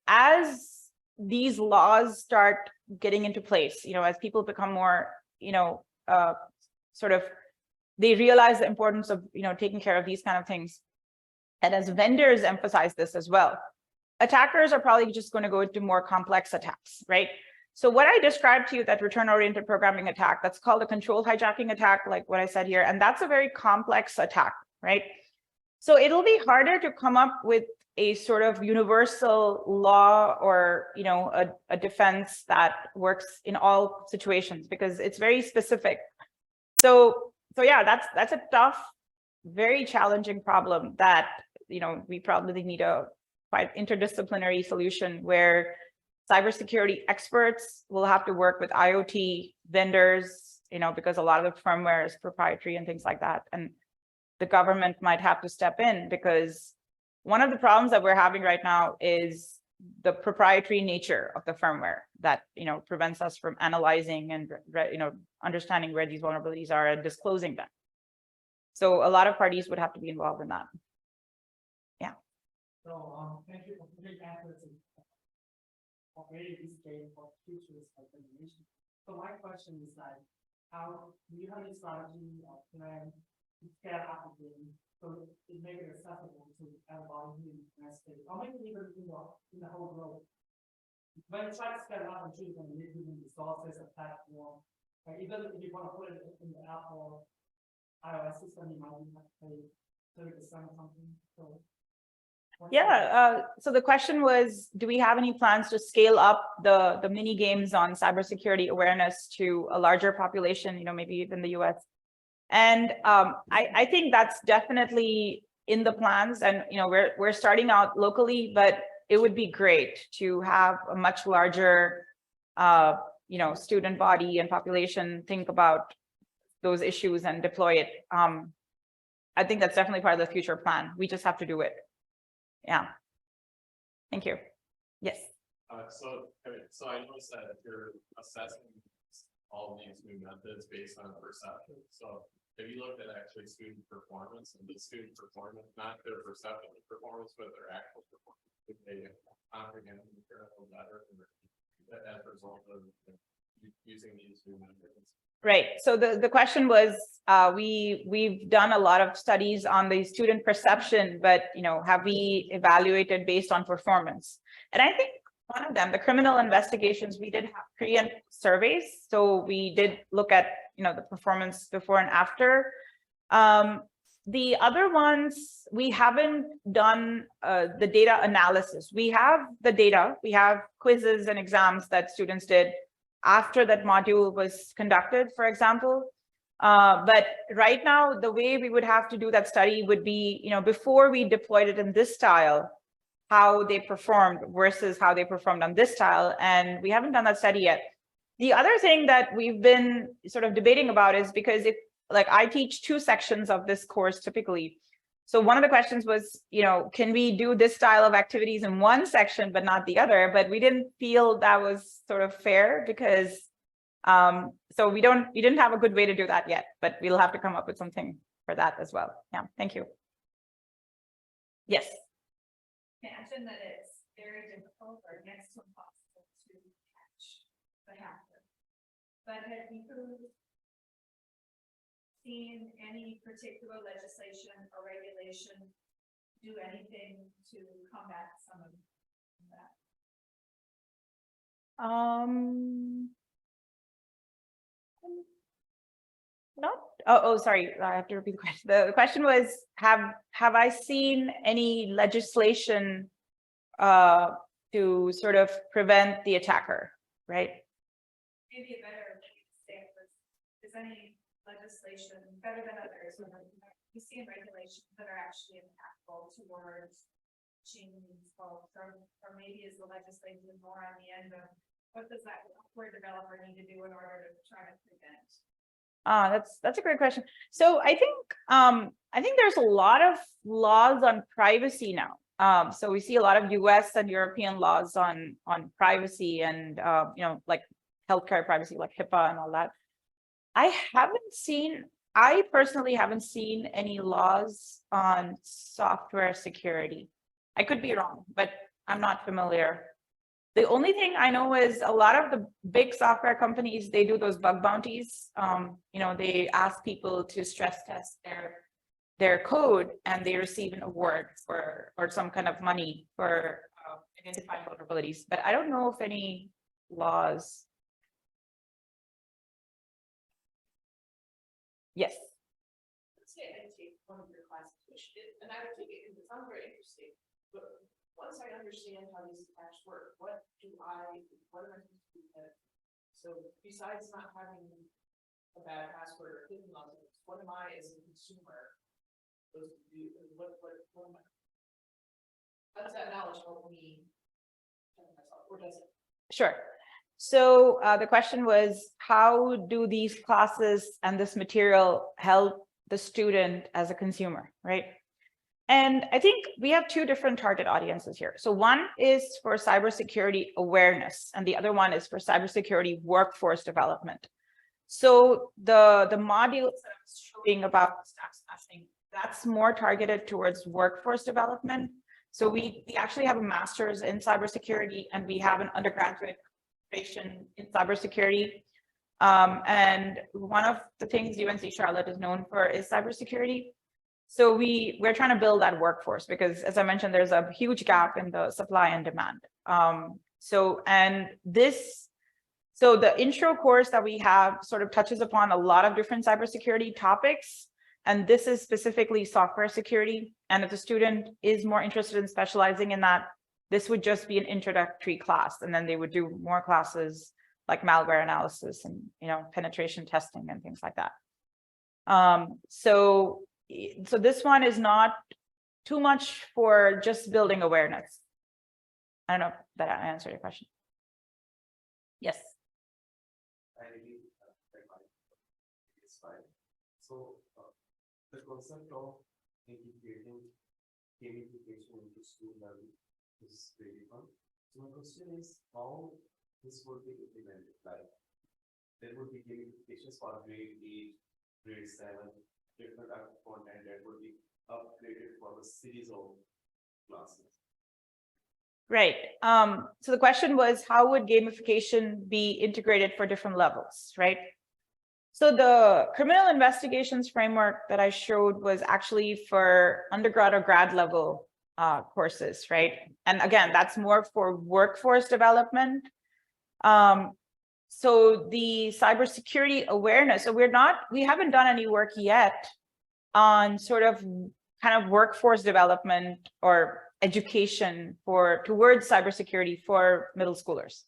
as these laws start getting into place, as people become more, they realize the importance of, taking care of these kind of things. And as vendors emphasize this as well, attackers are probably just going to go into more complex attacks, right? So what I described to you, that return-oriented programming attack, that's called a control hijacking attack, like what I said here, and that's a very complex attack, right? So it'll be harder to come up with a sort of universal law or, a defense that works in all situations because it's very specific. So yeah, that's a tough, very challenging problem that, we probably need a quite interdisciplinary solution where cybersecurity experts will have to work with IoT vendors, because a lot of the firmware is proprietary and things like that. And the government might have to step in because one of the problems that we're having right now is the proprietary nature of the firmware that, prevents us from analyzing and, understanding where these vulnerabilities are and disclosing them. So a lot of parties would have to be involved in that. Yeah. So thank you for putting efforts in already this day for futures of information. So my question is like, how do you have a strategy or plan to scale up the game so it make it accessible to everybody in the United States, or maybe even in the whole world? When you try to scale up and choose and need resources, a platform, like even if you want to put it in the Apple iOS system, you might have to pay 30% or something. So yeah, so the question was, do we have any plans to scale up the mini games on cybersecurity awareness to a larger population, maybe even the US? And I think that's definitely in the plans, and we're starting out locally, but it would be great to have a much larger student body and population think about those issues and deploy it. I think that's definitely part of the future plan. We just have to do it. Yeah. Thank you. Yes. So I noticed that if you're assessing all of these new methods based on perception, so have you looked at actually student performance and the student performance, not their perception of performance, but their actual performance? If they comprehend the material better as a result of using these new methods? Right. So the question was, we've done a lot of studies on the student perception, but have we evaluated based on performance? And I think one of them, the criminal investigations, we did have pre-and surveys. So we did look at the performance before and after. The other ones, we haven't done the data analysis. We have the data, we have quizzes and exams that students did after that module was conducted, for example. But right now, the way we would have to do that study would be, before we deployed it in this style, how they performed versus how they performed on this style. And we haven't done that study yet. The other thing that we've been sort of debating about is because if, like, I teach 2 sections of this course typically. So one of the questions was, can we do this style of activities in one section, but not the other? But we didn't feel that was sort of fair because, so we didn't have a good way to do that yet, but we'll have to come up with something for that as well. Yeah, thank you. Yes. Imagine that it's very difficult or next to impossible to catch the hacker. But have you seen any particular legislation or regulation do anything to combat some of that? Not. Oh, sorry. I have to repeat the question. The question was, have I seen any legislation to sort of prevent the attacker, right? Maybe a better state was, is any legislation better than others? You see in regulations that are actually impactful towards changing these folks, or maybe is the legislation more on the end of what does that software developer need to do in order to try to prevent? That's a great question. So I think there's a lot of laws on privacy now, So we see a lot of US and European laws on privacy and like healthcare privacy, like HIPAA and all that. I personally haven't seen any laws on software security. I could be wrong, but I'm not familiar. The only thing I know is a lot of the big software companies, they do those bug bounties. They ask people to stress test their code and they receive an award or some kind of money for identifying vulnerabilities. But I don't know if any laws. Yes. Let's say I take one of your classes, and I would take it because it sounds very interesting, but once I understand how these attacks work, what am I supposed to do that? So besides not having a bad password or hidden logins, what am I as a consumer supposed to do? What am I? How does that knowledge help me protect myself, or does it? Sure. So the question was, how do these classes and this material help the student as a consumer, right? And I think we have two different target audiences here. So one is for cybersecurity awareness, and the other one is for cybersecurity workforce development. So the modules that I was showing about stack smashing, that's more targeted towards workforce development. So we actually have a master's in cybersecurity, and we have an undergraduate in cybersecurity. And one of the things UNC Charlotte is known for is cybersecurity. So we're trying to build that workforce because, as I mentioned, there's a huge gap in the supply and demand. So the intro course that we have sort of touches upon a lot of different cybersecurity topics. And this is specifically software security. And if the student is more interested in specializing in that, this would just be an introductory class. And then they would do more classes like malware analysis and, penetration testing and things like that. So this one is not too much for just building awareness. I don't know if that answered your question. Yes. So the concept of integrating gamification into school learning is really fun. So my question is how this would be implemented. Like there would be gamifications for grade 8, grade 7, different type of content that would be upgraded for the series of classes. Right. So the question was, how would gamification be integrated for different levels, right? So the criminal investigations framework that I showed was actually for undergrad or grad level courses, right? And again, that's more for workforce development. So the cybersecurity awareness, so we haven't done any work yet on sort of kind of workforce development or education towards cybersecurity for middle schoolers.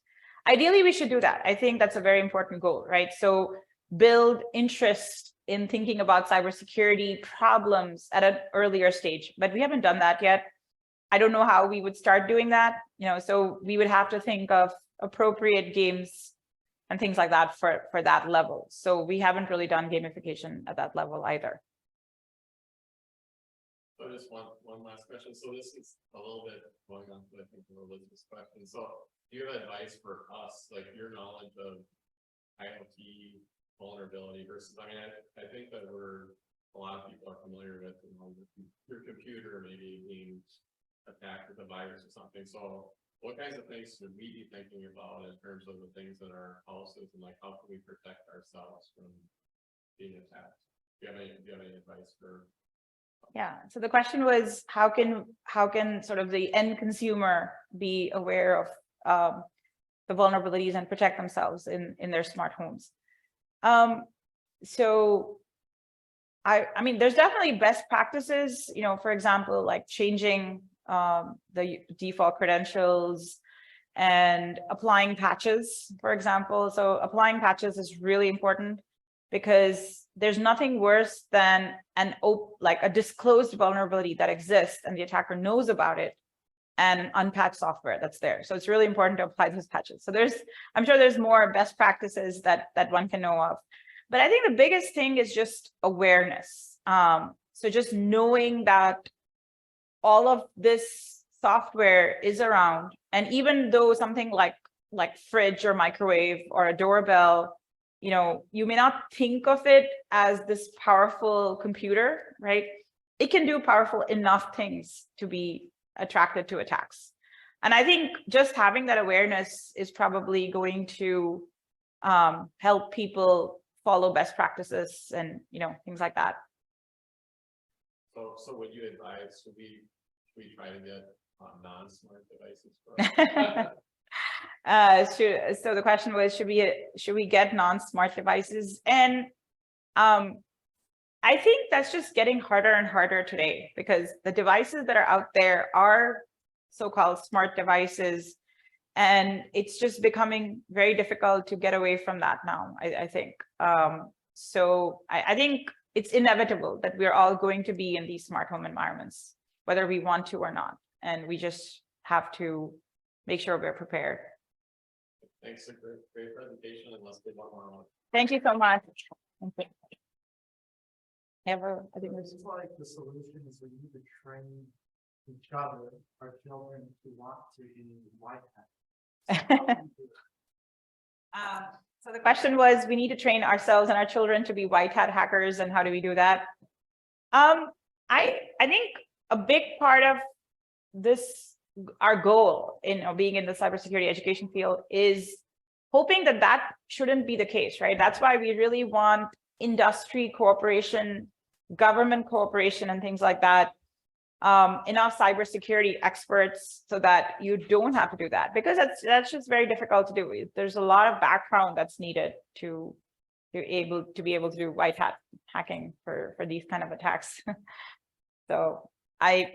Ideally, we should do that. I think that's a very important goal, right? So build interest in thinking about cybersecurity problems at an earlier stage, but we haven't done that yet. I don't know how we would start doing that, so we would have to think of appropriate games and things like that for that level. So we haven't really done gamification at that level either. So just one last question. So this is a little bit going on to, I think, Elizabeth's question. So do you have advice for us, like your knowledge of IoT vulnerability versus, I mean, I think that a lot of people are familiar with your computer maybe being attacked with a virus or something. So what kinds of things should we be thinking about in terms of the things in our houses, and like how can we protect ourselves from being attacked? Do you have any advice for? Yeah, so the question was, how can sort of the end consumer be aware of the vulnerabilities and protect themselves in their smart homes? So I mean, there's definitely best practices, for example, like changing the default credentials and applying patches, for example. So applying patches is really important because there's nothing worse than a disclosed vulnerability that exists and the attacker knows about it and unpatched software that's there. So it's really important to apply those patches. So I'm sure there's more best practices that one can know of. But I think the biggest thing is just awareness. So just knowing that all of this software is around, and even though something like fridge or microwave or a doorbell, you know, you may not think of it as this powerful computer, right? It can do powerful enough things to be attracted to attacks. And I think just having that awareness is probably going to help people follow best practices and, you know, things like that. So would you advise, should we try to get non-smart devices? So the question was, should we get non-smart devices? And I think that's just getting harder and harder today, because the devices that are out there are so-called smart devices, and it's just becoming very difficult to get away from that now, I think. So I think it's inevitable that we're all going to be in these smart home environments, whether we want to or not. And we just have to make sure we're prepared. Thanks, a great presentation, and let's get one more. Thank you so much. Thank you. I think It's like the solution is we need to train each other, our children, to want to be white hat. So the question was, we need to train ourselves and our children to be white hat hackers, and how do we do that? I think a big part of this, our goal in being in the cybersecurity education field, is hoping that that shouldn't be the case, right? That's why we really want industry cooperation, government cooperation, and things like that. Enough cybersecurity experts so that you don't have to do that, because that's just very difficult to do. There's a lot of background that's needed to be able to do white hat hacking for these kind of attacks. So I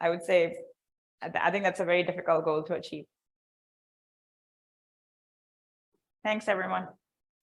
would say I think that's a very difficult goal to achieve. Thanks, everyone.